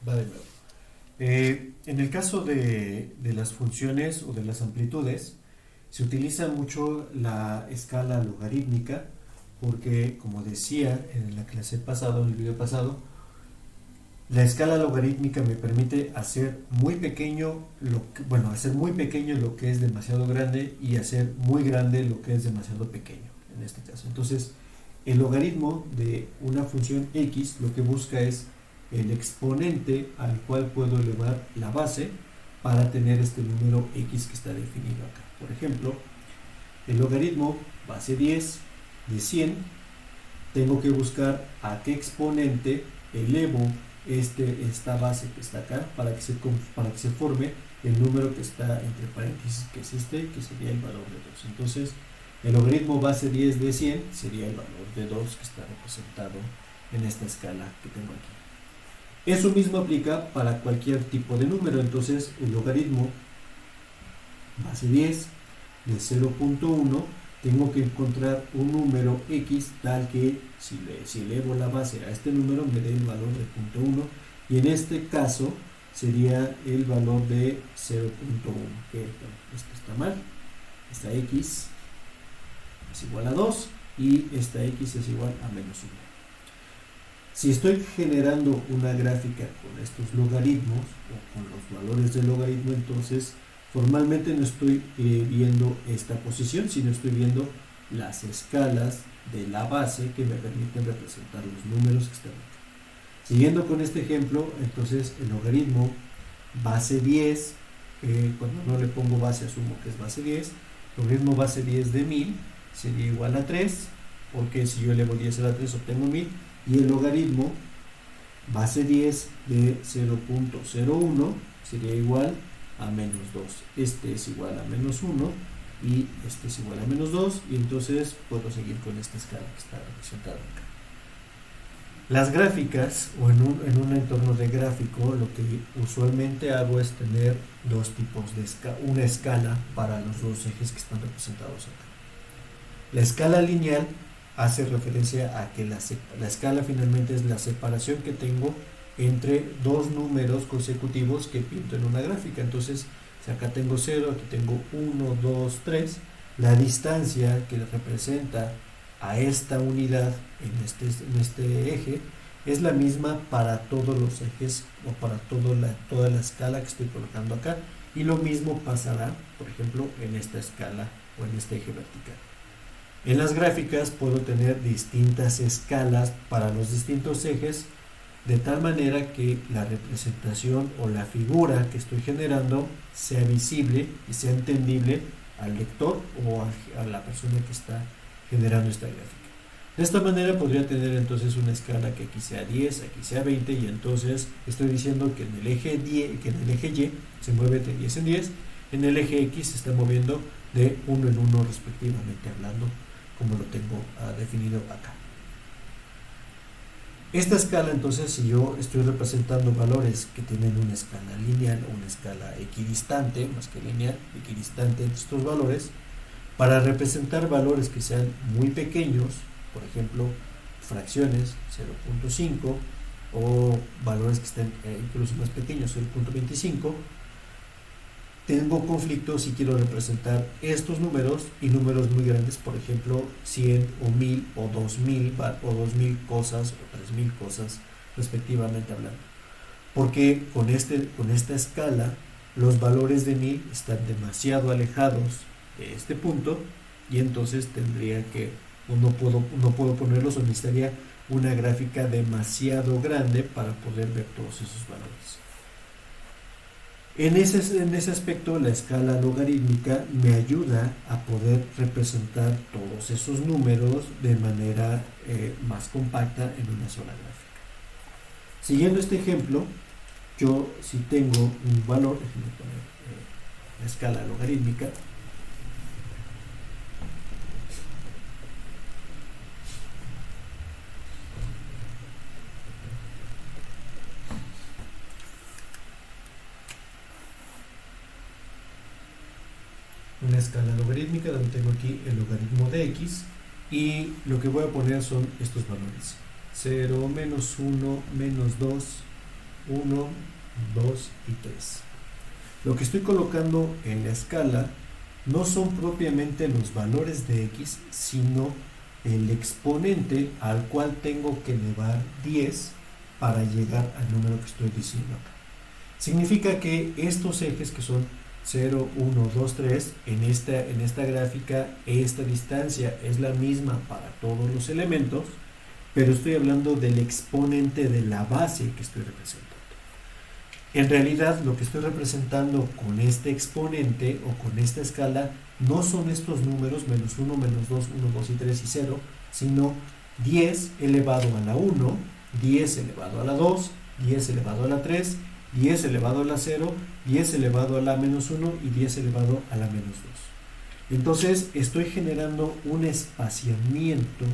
Va de nuevo. En el caso de las funciones o de las amplitudes, se utiliza mucho la escala logarítmica porque, como decía en la clase pasada, en el video pasado, la escala logarítmica me permite hacer muy pequeño hacer muy pequeño lo que es demasiado grande y hacer muy grande lo que es demasiado pequeño en este caso. Entonces, el logaritmo de una función x lo que busca es el exponente al cual puedo elevar la base para tener este número x que está definido acá. Por ejemplo, el logaritmo base 10 de 100, tengo que buscar a qué exponente elevo esta base que está acá para que se forme el número que está entre paréntesis, que es este, que sería el valor de 2. Entonces, el logaritmo base 10 de 100 sería el valor de 2 que está representado en esta escala que tengo aquí. Eso mismo aplica para cualquier tipo de número. Entonces, el logaritmo base 10 de 0.1, tengo que encontrar un número x tal que si elevo la base a este número me dé el valor de 0.1, y en este caso sería el valor de 0.1, que esto está mal. Esta x es igual a 2 y esta x es igual a menos 1. Si estoy generando una gráfica con estos logaritmos o con los valores del logaritmo, entonces formalmente no estoy viendo esta posición, sino estoy viendo las escalas de la base que me permiten representar los números que están acá. Siguiendo con este ejemplo, entonces el logaritmo base 10, cuando no le pongo base asumo que es base 10, el logaritmo base 10 de 1000 sería igual a 3, porque si yo elevo 10 a la 3 obtengo 1000, y el logaritmo base 10 de 0.01 sería igual a menos 2. Este es igual a menos 1 y este es igual a menos 2, y entonces puedo seguir con esta escala que está representada acá. Las gráficas, o en un entorno de gráfico, lo que usualmente hago es tener dos tipos de una escala para los dos ejes que están representados acá. La escala lineal hace referencia a que la escala finalmente es la separación que tengo entre dos números consecutivos que pinto en una gráfica. Entonces, si acá tengo 0, aquí tengo 1, 2, 3, la distancia que representa a esta unidad en este eje es la misma para todos los ejes o para toda la escala que estoy colocando acá, y lo mismo pasará, por ejemplo, en esta escala o en este eje vertical. En las gráficas puedo tener distintas escalas para los distintos ejes, de tal manera que la representación o la figura que estoy generando sea visible y sea entendible al lector o a la persona que está generando esta gráfica. De esta manera podría tener entonces una escala que aquí sea 10, aquí sea 20, y entonces estoy diciendo que en el eje Y se mueve de 10 en 10, en el eje X se está moviendo de 1 en 1 respectivamente, hablando como lo tengo definido acá. Esta escala, entonces, si yo estoy representando valores que tienen una escala lineal o una escala equidistante, más que lineal, equidistante entre estos valores, para representar valores que sean muy pequeños, por ejemplo, fracciones 0.5, o valores que estén incluso más pequeños, 0.25, tengo conflicto si quiero representar estos números y números muy grandes, por ejemplo 100 o 1000 o 2000 o 2000 cosas o 3000 cosas respectivamente hablando, porque con esta escala los valores de 1000 están demasiado alejados de este punto, y entonces tendría que no puedo ponerlos, o necesitaría una gráfica demasiado grande para poder ver todos esos valores. En ese aspecto, la escala logarítmica me ayuda a poder representar todos esos números de manera más compacta en una sola gráfica. Siguiendo este ejemplo, yo si tengo un valor, déjenme poner la escala logarítmica, una escala logarítmica donde tengo aquí el logaritmo de x, y lo que voy a poner son estos valores: 0, menos 1, menos 2, 1, 2 y 3. Lo que estoy colocando en la escala no son propiamente los valores de x, sino el exponente al cual tengo que elevar 10 para llegar al número que estoy diciendo acá. Significa que estos ejes que son 0, 1, 2, 3, en esta gráfica, esta distancia es la misma para todos los elementos, pero estoy hablando del exponente de la base que estoy representando. En realidad, lo que estoy representando con este exponente o con esta escala no son estos números, menos 1, menos 2, 1, 2 y 3 y 0, sino 10 elevado a la 1, 10 elevado a la 2, 10 elevado a la 3, 10 elevado a la 0, 10 elevado a la menos 1 y 10 elevado a la menos 2. Entonces estoy generando un espaciamiento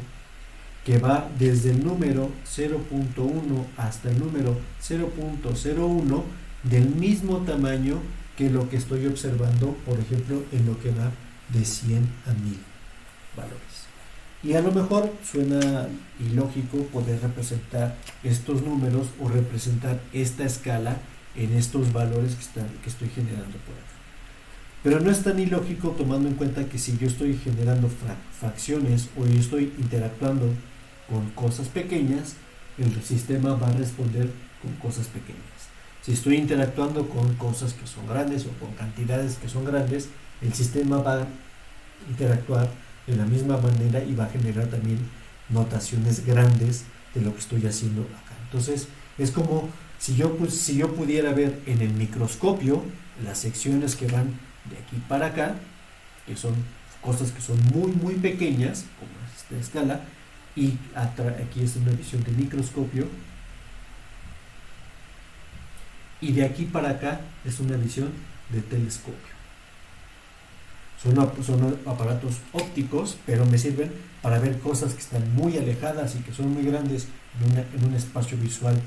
que va desde el número 0.1 hasta el número 0.01 del mismo tamaño que lo que estoy observando, por ejemplo, en lo que va de 100 a 1000 valores. Y a lo mejor suena ilógico poder representar estos números o representar esta escala en estos valores que estoy generando por acá. Pero no es tan ilógico tomando en cuenta que si yo estoy generando fracciones o yo estoy interactuando con cosas pequeñas, el sistema va a responder con cosas pequeñas. Si estoy interactuando con cosas que son grandes o con cantidades que son grandes, el sistema va a interactuar de la misma manera y va a generar también notaciones grandes de lo que estoy haciendo acá. Entonces, es como si yo pudiera ver en el microscopio las secciones que van de aquí para acá, que son cosas que son muy, muy pequeñas, como esta escala, y aquí es una visión de microscopio, y de aquí para acá es una visión de telescopio. Son aparatos ópticos, pero me sirven para ver cosas que están muy alejadas y que son muy grandes en un espacio visual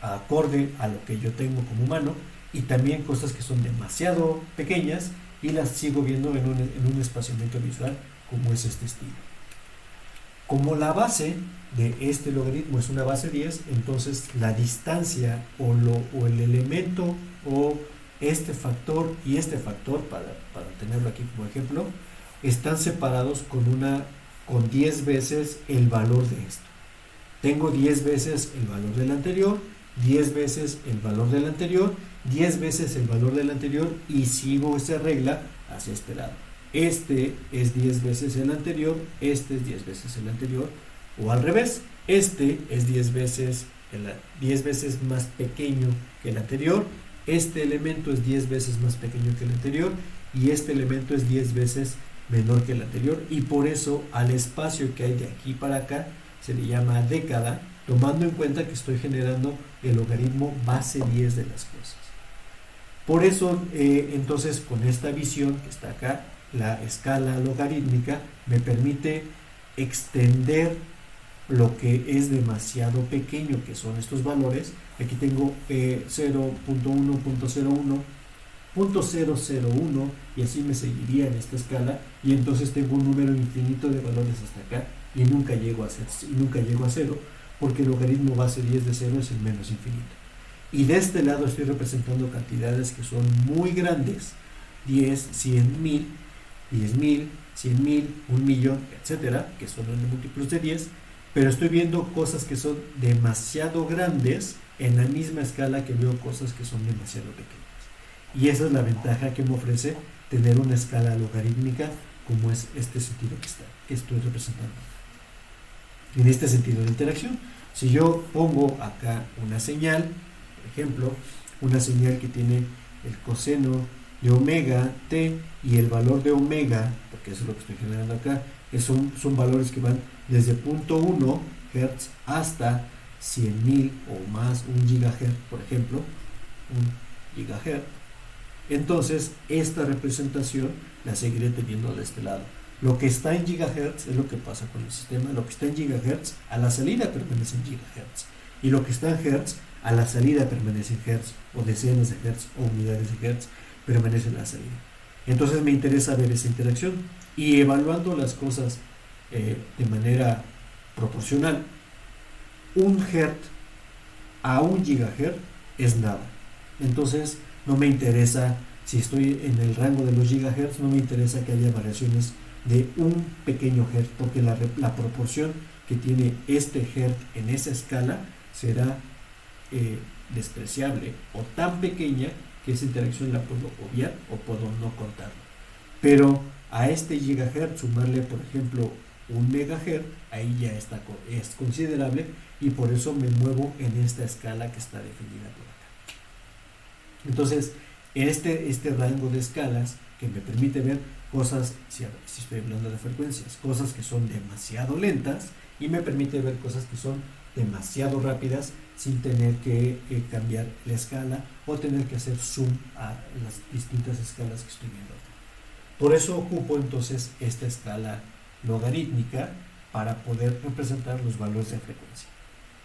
acorde a lo que yo tengo como humano, y también cosas que son demasiado pequeñas y las sigo viendo en un espaciamiento visual como es este estilo. Como la base de este logaritmo es una base 10, entonces la distancia o el elemento o este factor y este factor, para tenerlo aquí como ejemplo, están separados con 10 veces el valor de esto. Tengo 10 veces el valor del anterior, 10 veces el valor del anterior, 10 veces el valor del anterior, y sigo esa regla hacia este lado. Este es 10 veces el anterior, este es 10 veces el anterior, o al revés, este es 10 veces más pequeño que el anterior, este elemento es 10 veces más pequeño que el anterior, y este elemento es 10 veces menor que el anterior, y por eso al espacio que hay de aquí para acá se le llama década, tomando en cuenta que estoy generando el logaritmo base 10 de las cosas. Por eso, entonces, con esta visión que está acá, la escala logarítmica me permite extender lo que es demasiado pequeño, que son estos valores. Aquí tengo 0.1.01, 0.001, y así me seguiría en esta escala, y entonces tengo un número infinito de valores hasta acá, y nunca llego a cero, porque el logaritmo base 10 de 0 es el menos infinito. Y de este lado estoy representando cantidades que son muy grandes: 10, 100 mil, 10.000, 100.000, 1.000.000, etcétera, que son los múltiplos de 10, pero estoy viendo cosas que son demasiado grandes en la misma escala que veo cosas que son demasiado pequeñas. Y esa es la ventaja que me ofrece tener una escala logarítmica como es este sentido que estoy representando. En este sentido de interacción, si yo pongo acá una señal, por ejemplo, una señal que tiene el coseno de omega t y el valor de omega, porque eso es lo que estoy generando acá, son valores que van desde 0.1 Hz hasta 100.000 o más, 1 GHz, por ejemplo, 1 GHz. Entonces, esta representación la seguiré teniendo de este lado. Lo que está en gigahertz es lo que pasa con el sistema. Lo que está en gigahertz a la salida permanece en gigahertz, y lo que está en hertz a la salida permanece en hertz, o decenas de hertz o unidades de hertz permanece en la salida. Entonces me interesa ver esa interacción, y evaluando las cosas de manera proporcional. 1 hertz a 1 gigahertz es nada. Entonces no me interesa, si estoy en el rango de los gigahertz, no me interesa que haya variaciones de un pequeño hertz, porque la proporción que tiene este hertz en esa escala será despreciable o tan pequeña que esa interacción la puedo obviar o puedo no contarla. Pero a este gigahertz sumarle, por ejemplo, un megahertz, ahí ya es considerable, y por eso me muevo en esta escala que está definida por acá. Entonces, este rango de escalas que me permite ver cosas, si estoy hablando de frecuencias, cosas que son demasiado lentas, y me permite ver cosas que son demasiado rápidas sin tener que cambiar la escala o tener que hacer zoom a las distintas escalas que estoy viendo. Por eso ocupo entonces esta escala logarítmica para poder representar los valores de frecuencia.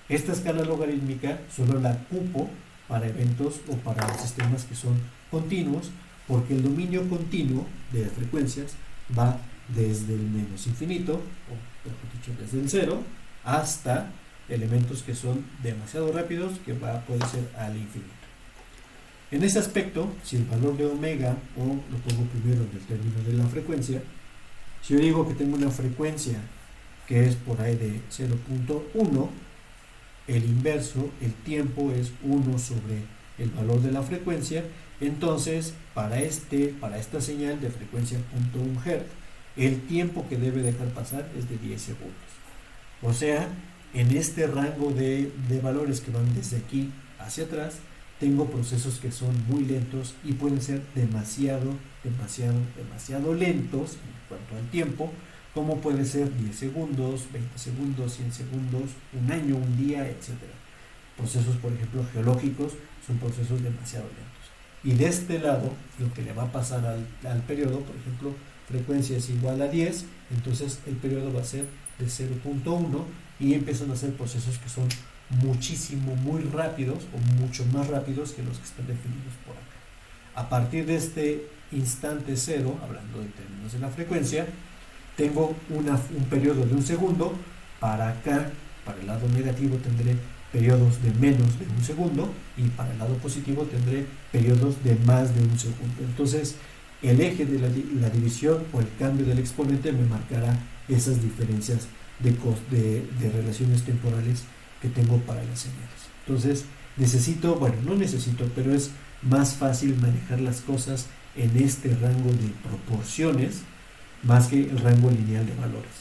Esta escala logarítmica solo la ocupo para eventos o para sistemas que son continuos, porque el dominio continuo de frecuencias va desde el menos infinito, o mejor dicho, desde el cero, hasta elementos que son demasiado rápidos, que puede ser al infinito. En ese aspecto, si el valor de omega, o lo pongo primero en el término de la frecuencia, si yo digo que tengo una frecuencia que es por ahí de 0.1, el inverso, el tiempo es 1 sobre el valor de la frecuencia. Entonces, para esta señal de frecuencia 0.1 Hz, el tiempo que debe dejar pasar es de 10 segundos. O sea, en este rango de valores que van desde aquí hacia atrás, tengo procesos que son muy lentos y pueden ser demasiado lentos en cuanto al tiempo, como puede ser 10 segundos, 20 segundos, 100 segundos, un año, un día, etc. Procesos, por ejemplo, geológicos son procesos demasiado lentos. Y de este lado, lo que le va a pasar al periodo, por ejemplo, frecuencia es igual a 10, entonces el periodo va a ser de 0.1 y empiezan a ser procesos que son muy rápidos o mucho más rápidos que los que están definidos por acá. A partir de este instante cero, hablando en términos de la frecuencia, tengo un periodo de un segundo. Para acá, para el lado negativo, tendré periodos de menos de un segundo, y para el lado positivo tendré periodos de más de un segundo. Entonces, el eje de la división o el cambio del exponente me marcará esas diferencias de relaciones temporales que tengo para las señales. Entonces, no necesito, pero es más fácil manejar las cosas en este rango de proporciones más que el rango lineal de valores,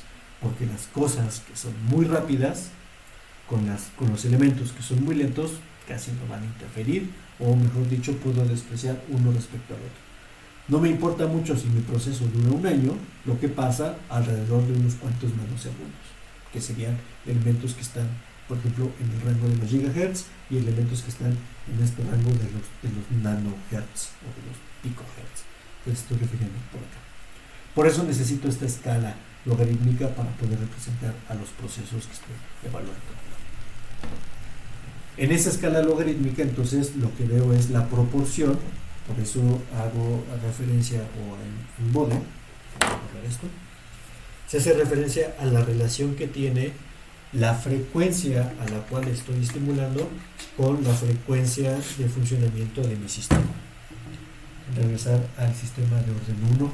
porque las cosas que son muy rápidas con los elementos que son muy lentos casi no van a interferir, o mejor dicho, puedo despreciar uno respecto al otro. No me importa mucho si mi proceso dura un año, lo que pasa alrededor de unos cuantos nanosegundos, que serían elementos que están, por ejemplo, en el rango de los gigahertz, y elementos que están en este rango de los nanohertz o de los picohertz, que estoy refiriendo por acá. Por eso necesito esta escala logarítmica para poder representar a los procesos que estoy evaluando. En esa escala logarítmica, entonces, lo que veo es la proporción. Por eso hago referencia, o en modo, se hace referencia a la relación que tiene la frecuencia a la cual estoy estimulando con la frecuencia de funcionamiento de mi sistema. Regresar al sistema de orden 1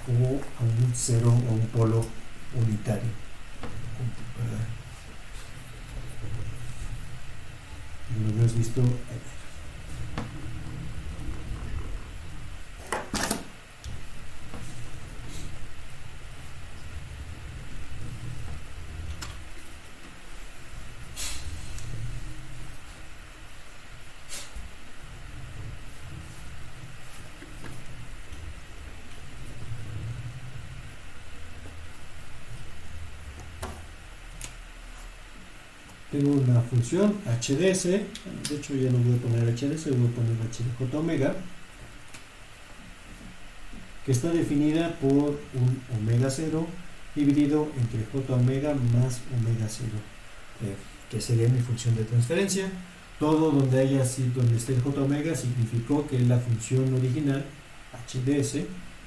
o a un cero o un polo unitario. Lo hemos visto ayer. Tengo una función HDS, de hecho ya no voy a poner HDS, voy a poner HDJ omega, que está definida por un omega 0 dividido entre J omega más omega 0, que sería mi función de transferencia. Todo donde esté el J omega significó que la función original, HDS,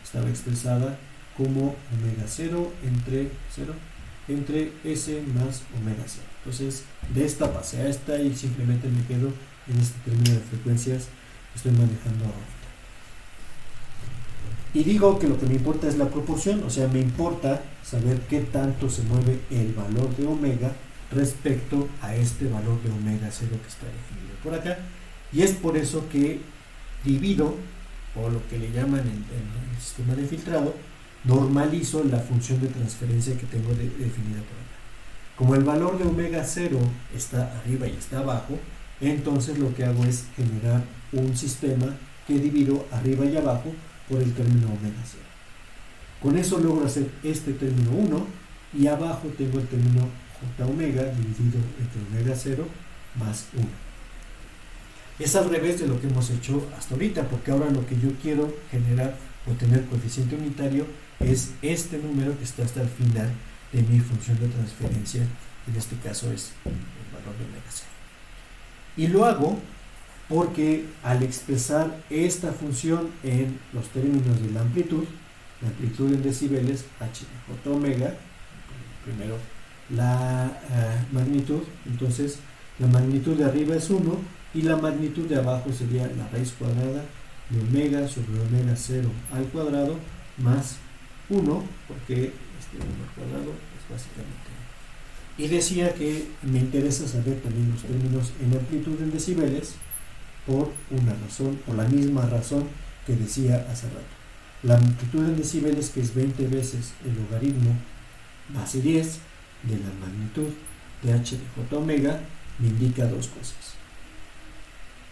estaba expresada como omega 0 entre S más omega 0. Entonces, de esta pasé a esta y simplemente me quedo en este término de frecuencias que estoy manejando ahora. Y digo que lo que me importa es la proporción, o sea, me importa saber qué tanto se mueve el valor de omega respecto a este valor de omega 0 que está definido por acá. Y es por eso que divido, o lo que le llaman en el sistema de filtrado, normalizo la función de transferencia que tengo definida por acá. Como el valor de omega 0 está arriba y está abajo, entonces lo que hago es generar un sistema que divido arriba y abajo por el término omega 0. Con eso logro hacer este término 1 y abajo tengo el término j omega dividido entre omega 0 más 1. Es al revés de lo que hemos hecho hasta ahorita, porque ahora lo que yo quiero generar o tener coeficiente unitario es este número que está hasta el final de mi función de transferencia, en este caso es el valor de omega 0. Y lo hago porque al expresar esta función en los términos de la amplitud en decibeles, h de j omega, primero la magnitud, entonces la magnitud de arriba es 1 y la magnitud de abajo sería la raíz cuadrada de omega sobre omega 0 al cuadrado más 1, porque este número cuadrado es básicamente 1. Y decía que me interesa saber también los términos en amplitud en decibeles por una razón, por la misma razón que decía hace rato. La amplitud en decibeles, que es 20 veces el logaritmo base 10 de la magnitud de h de j omega, me indica dos cosas.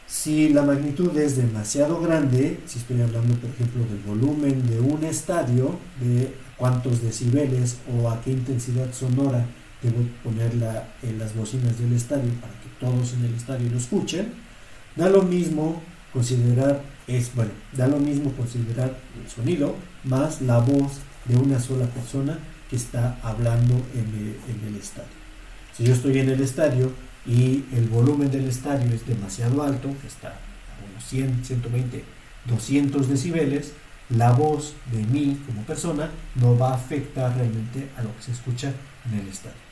Si la magnitud es demasiado grande, si estoy hablando por ejemplo del volumen de un estadio, de cuántos decibeles o a qué intensidad sonora debo ponerla en las bocinas del estadio para que todos en el estadio lo escuchen, da lo mismo considerar el sonido más la voz de una sola persona que está hablando en el estadio. Si yo estoy en el estadio y el volumen del estadio es demasiado alto, que está a unos 100, 120, 200 decibeles, la voz de mí como persona no va a afectar realmente a lo que se escucha en el estadio.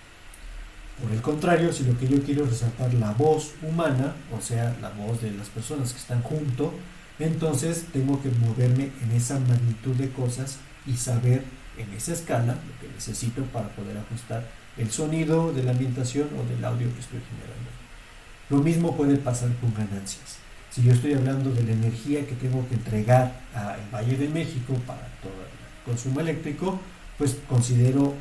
Por el contrario, si lo que yo quiero es resaltar la voz humana, o sea, la voz de las personas que están junto, entonces tengo que moverme en esa magnitud de cosas y saber en esa escala lo que necesito para poder ajustar el sonido de la ambientación o del audio que estoy generando. Lo mismo puede pasar con ganancias. Si yo estoy hablando de la energía que tengo que entregar al Valle de México para todo el consumo eléctrico, pues considero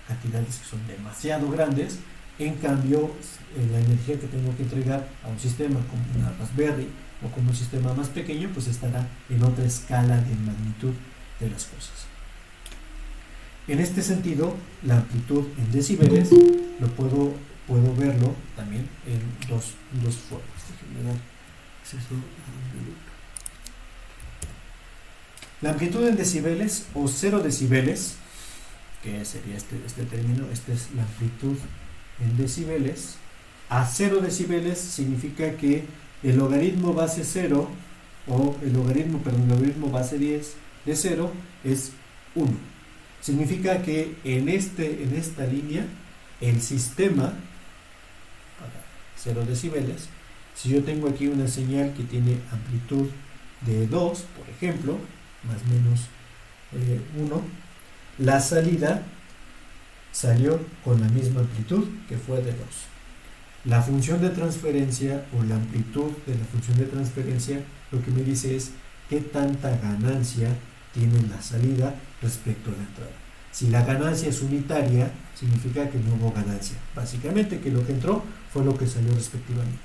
cantidades que son demasiado grandes. En cambio, la energía que tengo que entregar a un sistema como una Raspberry o como un sistema más pequeño, pues estará en otra escala de magnitud de las cosas. En este sentido, la amplitud en decibeles lo puedo verlo también en dos formas. La amplitud en decibeles o 0 decibeles, que sería este término, esta es la amplitud en decibeles. A 0 decibeles significa que el logaritmo base 0 o el logaritmo base 10 de 0 es 1. Significa que en esta línea el sistema para 0 decibeles, si yo tengo aquí una señal que tiene amplitud de 2, por ejemplo, más o menos 1, la salida salió con la misma amplitud que fue de 2. La función de transferencia o la amplitud de la función de transferencia lo que me dice es qué tanta ganancia tiene la salida respecto a la entrada. Si la ganancia es unitaria, significa que no hubo ganancia. Básicamente que lo que entró fue lo que salió respectivamente.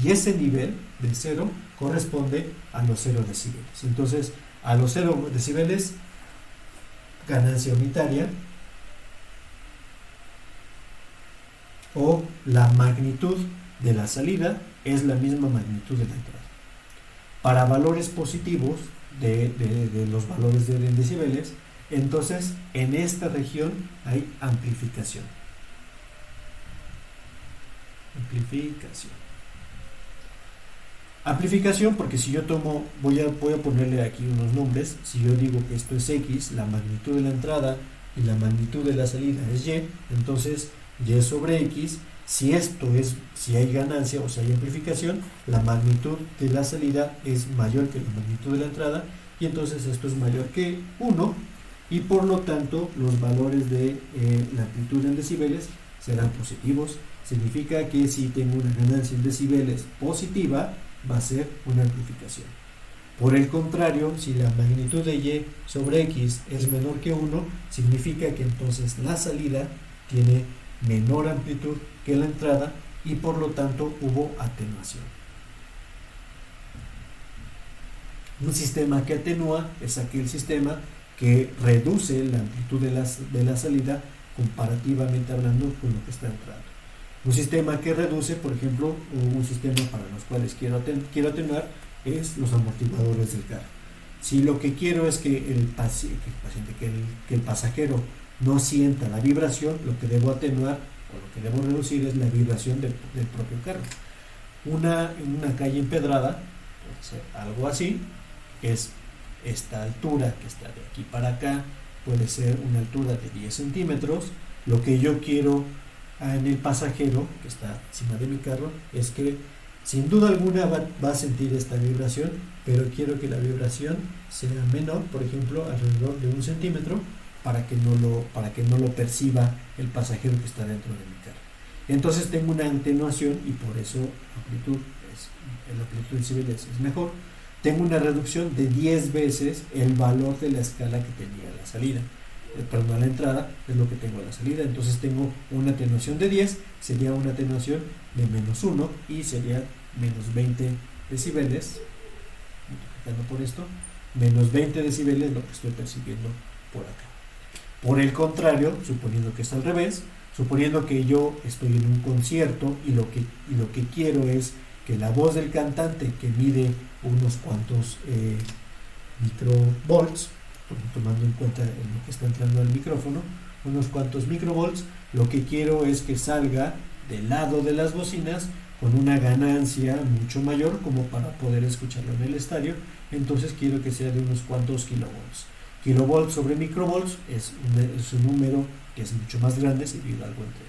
Y ese nivel de 0 corresponde a los 0 decibeles. Entonces, a los 0 decibeles, ganancia unitaria, o la magnitud de la salida es la misma magnitud de la entrada. Para valores positivos de los valores de decibeles, entonces en esta región hay amplificación. Amplificación porque si yo tomo, voy a ponerle aquí unos nombres. Si yo digo que esto es X, la magnitud de la entrada y la magnitud de la salida es Y, entonces Y sobre X Si hay ganancia o si hay amplificación, la magnitud de la salida es mayor que la magnitud de la entrada, y entonces esto es mayor que 1, y por lo tanto los valores de la amplitud en decibeles serán positivos. Significa que si tengo una ganancia en decibeles positiva, va a ser una amplificación. Por el contrario, si la magnitud de Y sobre X es menor que 1, significa que entonces la salida tiene menor amplitud que la entrada, y por lo tanto hubo atenuación. Un sistema que atenúa es aquel sistema que reduce la amplitud de la salida comparativamente hablando con lo que está entrando. Un sistema que reduce, por ejemplo, un sistema para los cuales quiero atenuar es los amortiguadores del carro. Si lo que quiero es que el pasajero no sienta la vibración, lo que debo atenuar o lo que debo reducir es la vibración del propio carro. En una calle empedrada, puede ser algo así, es esta altura que está de aquí para acá, puede ser una altura de 10 centímetros. Lo que yo quiero en el pasajero que está encima de mi carro es que sin duda alguna va a sentir esta vibración, pero quiero que la vibración sea menor, por ejemplo, alrededor de 1 centímetro, para que no lo perciba el pasajero que está dentro de mi carro. Entonces tengo una atenuación, y por eso la amplitud de decibeles es mejor. Tengo una reducción de 10 veces el valor de la escala que tenía a la salida. Perdón, a la entrada es lo que tengo a la salida. Entonces tengo una atenuación de 10, sería una atenuación de menos 1, y sería menos 20 decibeles, multiplicando por esto, menos 20 decibeles lo que estoy percibiendo por acá. Por el contrario, suponiendo que es al revés, suponiendo que yo estoy en un concierto y lo que quiero es que la voz del cantante, que mide unos cuantos microvolts, tomando en cuenta lo que está entrando al micrófono, unos cuantos microvolts, lo que quiero es que salga del lado de las bocinas con una ganancia mucho mayor como para poder escucharlo en el estadio. Entonces quiero que sea de unos cuantos kilovolts. Kilovolts sobre microvolts es un número que es mucho más grande, si divido algo entre,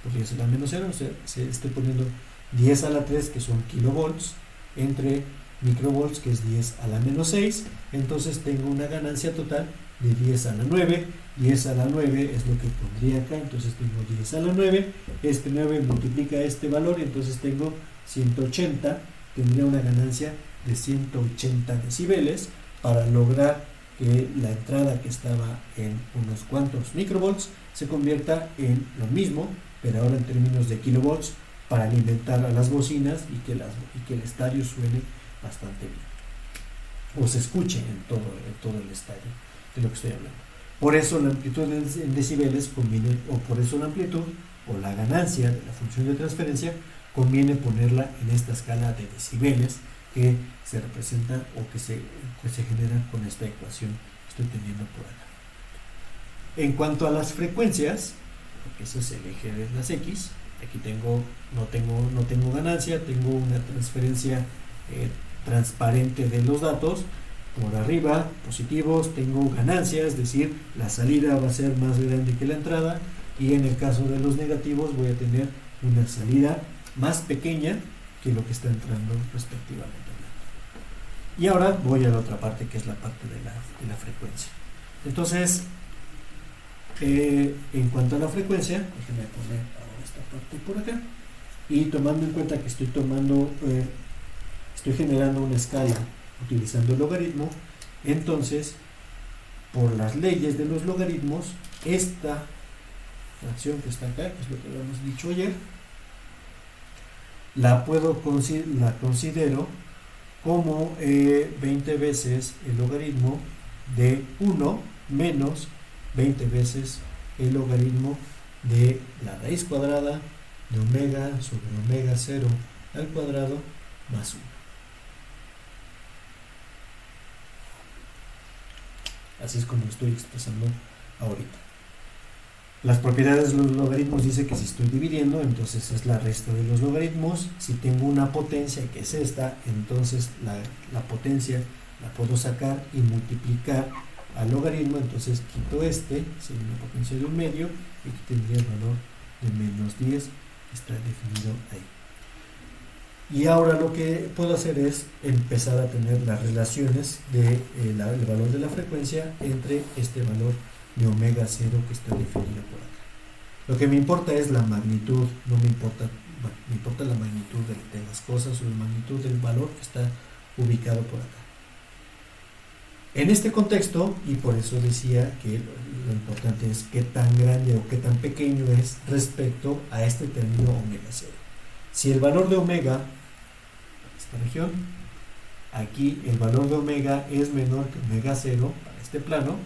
podría ser la menos 0, o sea, estoy poniendo 10 a la 3, que son kilovolts, entre microvolts, que es 10 a la menos 6, entonces tengo una ganancia total de 10 a la 9, 10 a la 9 es lo que pondría acá, entonces tengo 10 a la 9, este 9 multiplica este valor, y entonces tengo 180, tendría una ganancia de 180 decibeles para lograr que la entrada que estaba en unos cuantos microvolts se convierta en lo mismo, pero ahora en términos de kilovolts, para alimentar a las bocinas y que el estadio suene bastante bien, o se escuche en todo el estadio de lo que estoy hablando. Por eso la amplitud en decibeles conviene, o por eso la amplitud o la ganancia de la función de transferencia conviene ponerla en esta escala de decibeles que se representa o que se genera con esta ecuación que estoy teniendo por acá. En cuanto a las frecuencias, porque ese es el eje de las X, aquí no tengo ganancia, tengo una transferencia transparente de los datos. Por arriba, positivos, tengo ganancia, es decir, la salida va a ser más grande que la entrada, y en el caso de los negativos voy a tener una salida más pequeña que lo que está entrando respectivamente. Y ahora voy a la otra parte, que es la parte de la frecuencia. Entonces, en cuanto a la frecuencia, déjenme poner ahora esta parte por acá, y tomando en cuenta que estoy generando una escala utilizando el logaritmo, entonces, por las leyes de los logaritmos, esta fracción que está acá, que es lo que habíamos dicho ayer, la considero como 20 veces el logaritmo de 1 menos 20 veces el logaritmo de la raíz cuadrada de omega sobre omega 0 al cuadrado más 1. Así es como lo estoy expresando ahorita. Las propiedades de los logaritmos dice que si estoy dividiendo, entonces es la resta de los logaritmos. Si tengo una potencia que es esta, entonces la potencia la puedo sacar y multiplicar al logaritmo. Entonces quito sería una potencia de 1 medio, y aquí tendría el valor de menos 10 está definido ahí. Y ahora lo que puedo hacer es empezar a tener las relaciones de el valor de la frecuencia entre este valor de omega 0 que está definido por acá. Lo que me importa es la magnitud, no me importa, bueno, me importa la magnitud de las cosas o la magnitud del valor que está ubicado por acá. En este contexto, y por eso decía que lo importante es qué tan grande o qué tan pequeño es respecto a este término omega 0. Si el valor de omega, esta región, aquí el valor de omega es menor que omega 0 para este plano,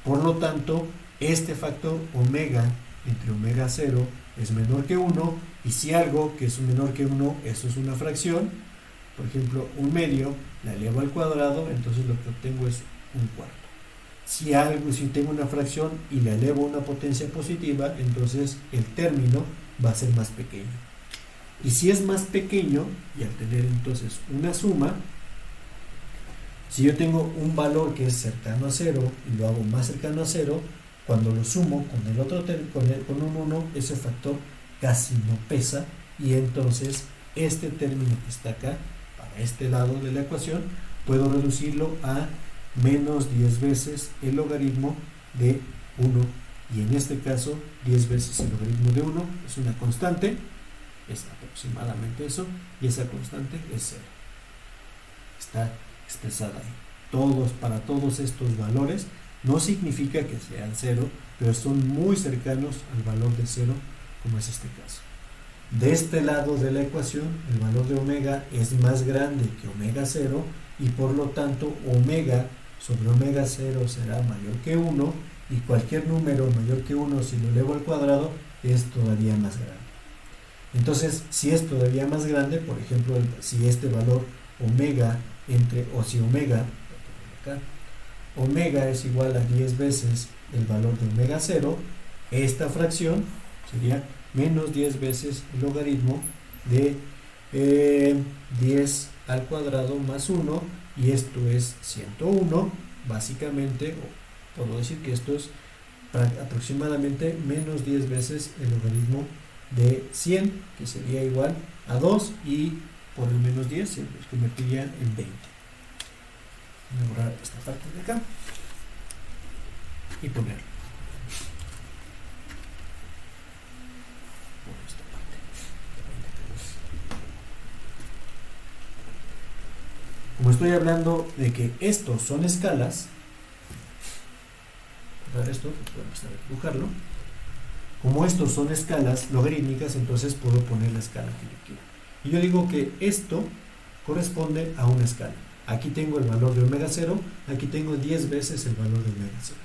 por lo tanto, este factor omega entre omega 0 es menor que 1, y si algo que es menor que 1, eso es una fracción, por ejemplo, un medio, la elevo al cuadrado, entonces lo que obtengo es un cuarto. Si tengo una fracción y la elevo a una potencia positiva, entonces el término va a ser más pequeño. Y si es más pequeño, y al tener entonces una suma, si yo tengo un valor que es cercano a 0 y lo hago más cercano a 0, cuando lo sumo con el otro con un 1, ese factor casi no pesa, y entonces este término que está acá, para este lado de la ecuación, puedo reducirlo a menos 10 veces el logaritmo de 1, y en este caso 10 veces el logaritmo de 1 es una constante, es aproximadamente eso, y esa constante es 0. Está expresada ahí. Para todos estos valores, no significa que sean 0, pero son muy cercanos al valor de 0, como es este caso. De este lado de la ecuación, el valor de omega es más grande que omega 0, y por lo tanto omega sobre omega 0 será mayor que 1, y cualquier número mayor que 1, si lo elevo al cuadrado, es todavía más grande. Entonces, si es todavía más grande, por ejemplo, si este valor omega si omega es igual a 10 veces el valor de omega 0, esta fracción sería menos 10 veces el logaritmo de 10 al cuadrado más 1, y esto es 101, básicamente, o puedo decir que esto es aproximadamente menos 10 veces el logaritmo de 100, que sería igual a 2, y por el menos 10 se convertiría en 20. Voy a borrar esta parte de acá y ponerlo por esta parte. Como estoy hablando de que estos son escalas, para esto puedo empezar a dibujarlo. Como estos son escalas logarítmicas, entonces puedo poner la escala que yo quiera. Y yo digo que esto corresponde a una escala. Aquí tengo el valor de omega 0, aquí tengo 10 veces el valor de omega 0.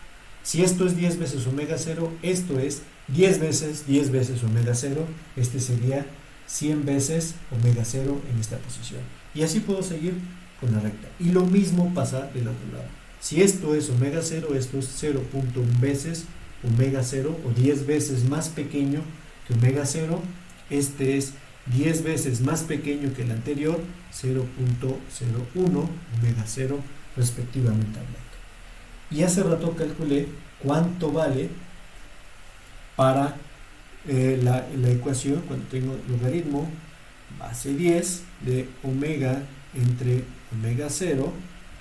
Si esto es 10 veces omega 0, esto es 10 veces omega 0, este sería 100 veces omega 0 en esta posición. Y así puedo seguir con la recta. Y lo mismo pasa del otro lado. Si esto es omega 0, esto es 0.1 veces omega 0, o 10 veces más pequeño que omega 0, este es 10 veces más pequeño que el anterior, 0.01 omega 0 respectivamente hablando. Y hace rato calculé cuánto vale para la ecuación cuando tengo logaritmo base 10 de omega entre omega 0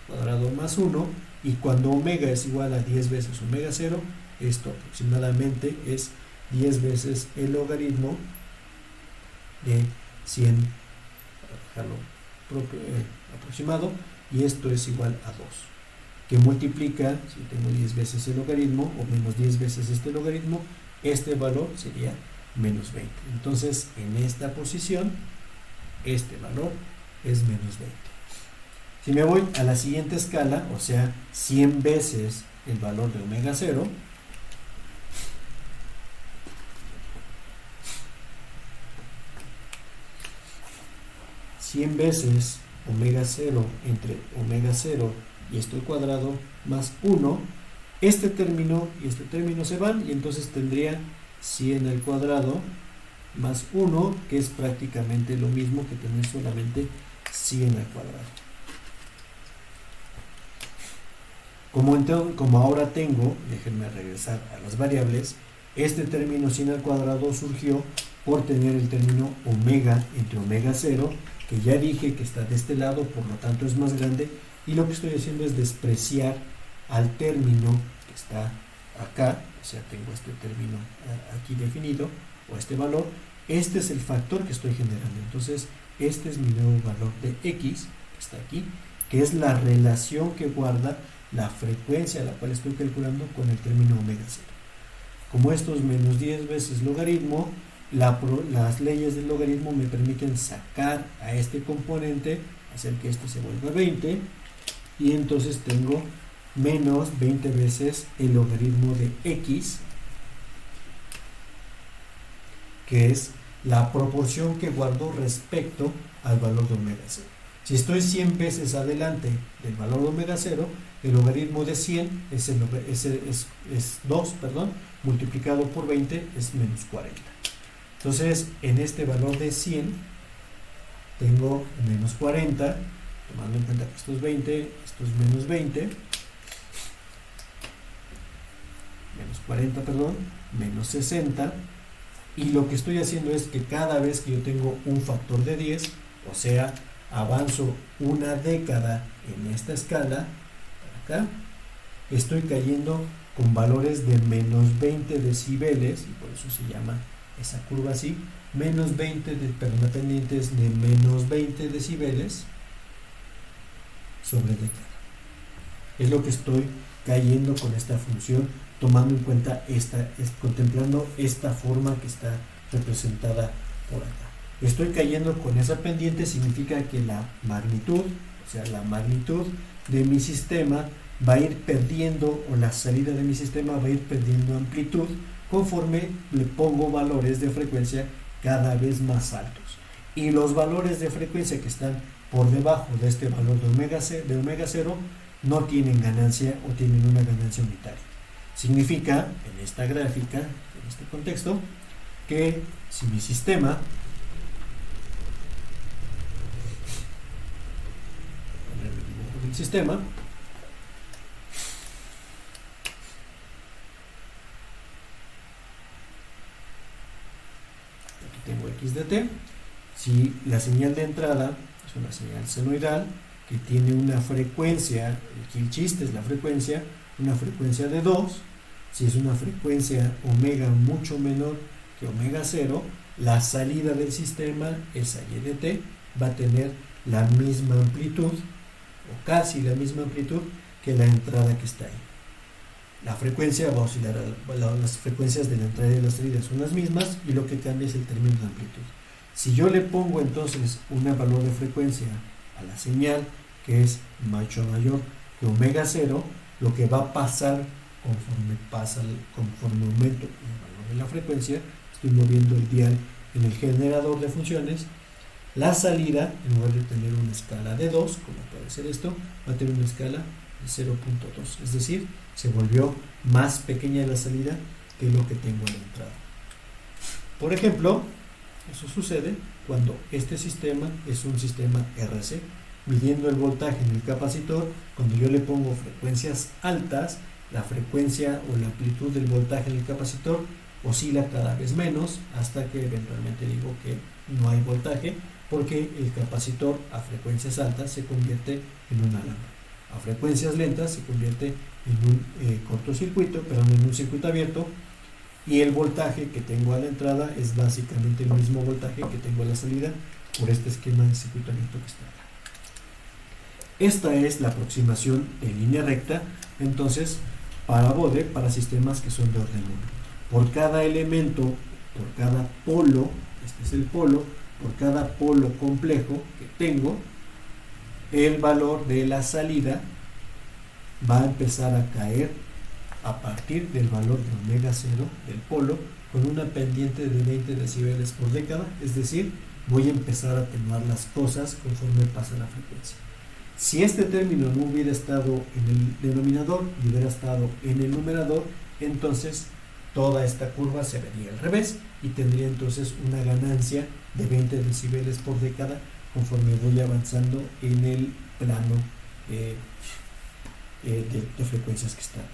cuadrado más 1, y cuando omega es igual a 10 veces omega 0, esto aproximadamente es 10 veces el logaritmo de 100, para dejarlo aproximado, y esto es igual a 2, que multiplica, si tengo 10 veces el logaritmo, o menos 10 veces este logaritmo, este valor sería menos 20. Entonces, en esta posición, este valor es menos 20. Si me voy a la siguiente escala, o sea, 100 veces el valor de omega 0, veces omega 0 entre omega 0 y esto al cuadrado más 1, este término y este término se van, y entonces tendría 100 al cuadrado más 1, que es prácticamente lo mismo que tener solamente 100 al cuadrado. Como ahora tengo, déjenme regresar a las variables, este término 100 al cuadrado surgió por tener el término omega entre omega 0, que ya dije que está de este lado, por lo tanto es más grande, y lo que estoy haciendo es despreciar al término que está acá, o sea, tengo este término aquí definido, o este valor. Este es el factor que estoy generando, entonces este es mi nuevo valor de x, que está aquí, que es la relación que guarda la frecuencia a la cual estoy calculando con el término omega 0. Como esto es menos 10 veces logaritmo, las leyes del logaritmo me permiten sacar a este componente, hacer que esto se vuelva 20, y entonces tengo menos 20 veces el logaritmo de x, que es la proporción que guardo respecto al valor de omega 0. Si estoy 100 veces adelante del valor de omega 0, el logaritmo de 100 es 2, multiplicado por 20 es menos 40. Entonces, en este valor de 100, tengo menos 40, tomando en cuenta que esto es 20, esto es menos 20, menos 40, menos 60, y lo que estoy haciendo es que cada vez que yo tengo un factor de 10, o sea, avanzo una década en esta escala, acá, estoy cayendo con valores de menos 20 decibeles, y por eso se llama esa curva así, menos 20, la pendiente es de menos 20 decibeles sobre década. Es lo que estoy cayendo con esta función, tomando en cuenta contemplando esta forma que está representada por acá. Estoy cayendo con esa pendiente, significa que la magnitud, o sea, la magnitud de mi sistema va a ir perdiendo, o la salida de mi sistema va a ir perdiendo amplitud conforme le pongo valores de frecuencia cada vez más altos. Y los valores de frecuencia que están por debajo de este valor de omega 0 no tienen ganancia o tienen una ganancia unitaria. Significa, en esta gráfica, en este contexto, que si mi sistema, poner el dibujo del sistema, aquí tengo x de t, si la señal de entrada es una señal senoidal que tiene una frecuencia, aquí el chiste es la frecuencia, una frecuencia de 2, si es una frecuencia omega mucho menor que omega 0, la salida del sistema, esa y de t, va a tener la misma amplitud, o casi la misma amplitud, que la entrada que está ahí. La frecuencia va a oscilar, las frecuencias de la entrada y de la salida son las mismas, y lo que cambia es el término de amplitud. Si yo le pongo entonces un valor de frecuencia a la señal, que es mucho mayor que omega 0, lo que va a pasar conforme aumento el valor de la frecuencia, estoy moviendo el dial en el generador de funciones, la salida, en lugar de tener una escala de 2, como puede ser esto, va a tener una escala de 0.2, es decir, se volvió más pequeña la salida que lo que tengo en la entrada. Por ejemplo, eso sucede cuando este sistema es un sistema RC, midiendo el voltaje en el capacitor. Cuando yo le pongo frecuencias altas, la frecuencia o la amplitud del voltaje en el capacitor oscila cada vez menos, hasta que eventualmente digo que no hay voltaje, porque el capacitor a frecuencias altas se convierte en un alambre, a frecuencias lentas se convierte en un cortocircuito, en un circuito abierto, y el voltaje que tengo a la entrada es básicamente el mismo voltaje que tengo a la salida por este esquema de circuito abierto que está acá. Esta es la aproximación en línea recta, entonces, para Bode, para sistemas que son de orden 1. Por cada elemento, por cada polo, este es el polo, por cada polo complejo que tengo, el valor de la salida va a empezar a caer a partir del valor de omega 0 del polo, con una pendiente de 20 decibeles por década, es decir, voy a empezar a atenuar las cosas conforme pasa la frecuencia. Si este término no hubiera estado en el denominador y hubiera estado en el numerador, entonces toda esta curva se vería al revés y tendría entonces una ganancia de 20 decibeles por década conforme voy avanzando en el plano de frecuencias que están.